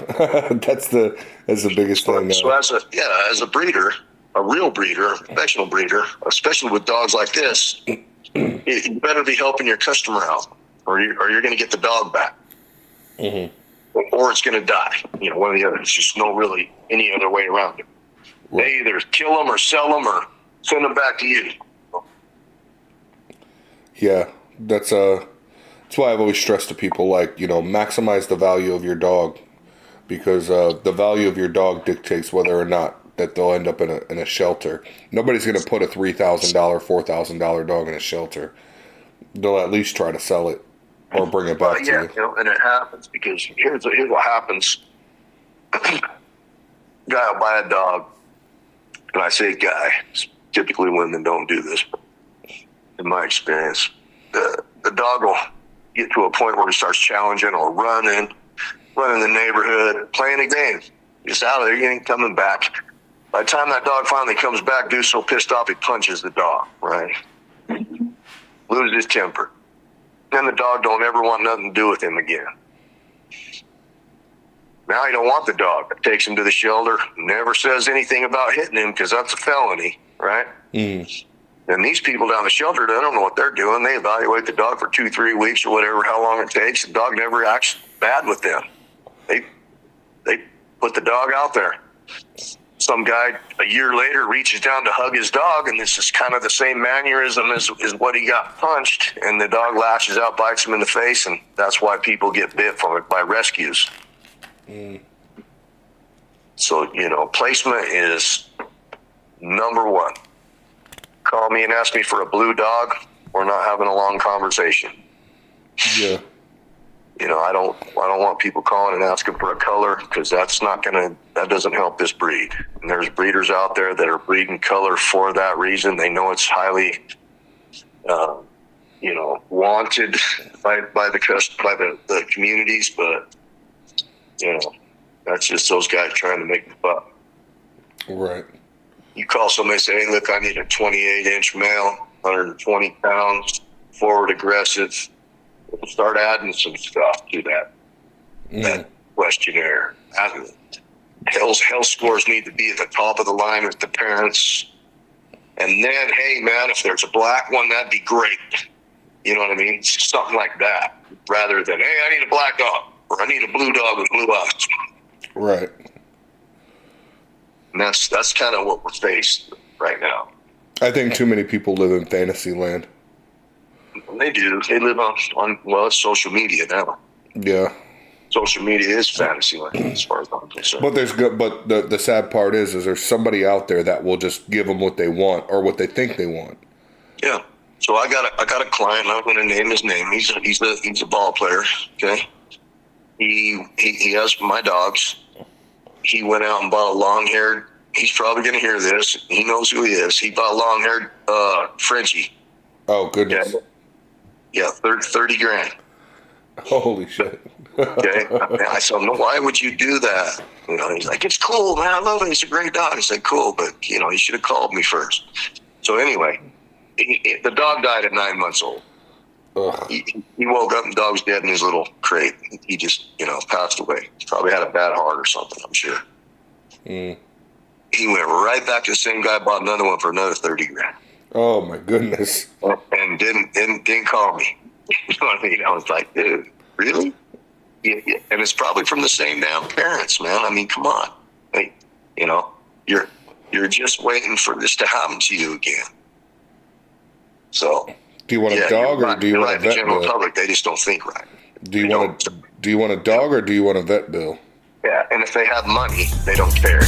that's the biggest thing. So as a breeder, a real breeder, a professional breeder, especially with dogs like this, you better be helping your customer out, or you're going to get the dog back, or it's going to die. One or the other. There's just no really any other way around it. Right. They either kill them or sell them or send them back to you. Yeah, that's why I've always stressed to people, maximize the value of your dog. Because the value of your dog dictates whether or not that they'll end up in a shelter. Nobody's going to put a $3,000, $4,000 dog in a shelter. They'll at least try to sell it or bring it back to you. And it happens because here's what happens. Guy will buy a dog, and I say guy. Typically women don't do this, but in my experience, the dog will get to a point where he starts challenging or running the neighborhood, playing a game. He's out of there, he ain't coming back. By the time that dog finally comes back, dude's so pissed off he punches the dog, right? Loses his temper. Then the dog don't ever want nothing to do with him again. Now he don't want the dog. Takes him to the shelter, never says anything about hitting him because that's a felony, right? Then And these people down the shelter, they don't know what they're doing. They evaluate the dog for 2-3 weeks or whatever, how long it takes. The dog never acts bad with them. They put the dog out there. Some guy a year later reaches down to hug his dog, and this is kind of the same mannerism as what he got punched, and the dog lashes out, bites him in the face, and that's why people get bit from it by rescues. So, you know, placement is number one. Call me and ask me for a blue dog, we're not having a long conversation. Yeah. You know, I don't want people calling and asking for a color, because that doesn't help this breed. And there's breeders out there that are breeding color for that reason. They know it's highly, you know, wanted by the communities, but you know, that's just those guys trying to make the buck. Right. You call somebody and say, hey, look, I need a 28-inch male, 120 pounds, forward aggressive. We'll start adding some stuff to that questionnaire. Health scores need to be at the top of the line with the parents. And then, hey, man, if there's a black one, that'd be great. You know what I mean? Something like that, rather than, hey, I need a black dog, or I need a blue dog with blue eyes. Right. And that's kind of what we're faced right now. I think too many people live in fantasy land. They do. They live on well, it's social media now. Yeah. Social media is fantasy land as far as I'm concerned. But the sad part is there's somebody out there that will just give them what they want or what they think they want. Yeah. So I got a client. I'm going to name his name. He's a ball player. Okay. He has my dogs. He went out and bought a long-haired. He's probably going to hear this. He knows who he is. He bought a long-haired Frenchie. Oh goodness. Yeah, 30 grand. Holy shit. Okay. I said, no, why would you do that? You know, he's like, it's cool, man. I love it. It's a great dog. I said, cool, but you know, you should have called me first. So anyway, the dog died at 9 months old. He woke up and the dog was dead in his little crate. He just, you know, passed away. Probably had a bad heart or something, I'm sure. He went right back to the same guy, bought another one for another 30 grand. Oh my goodness. And didn't call me. You know what I mean? I was like, dude, really? Yeah. And it's probably from the same damn parents, man. I mean, come on. Hey, you know, you're just waiting for this to happen to you again. So do you want a dog or do you want a vet the general bill? public, they just don't think right. Do you want a dog or do you want a vet bill? Yeah, and if they have money, they don't care.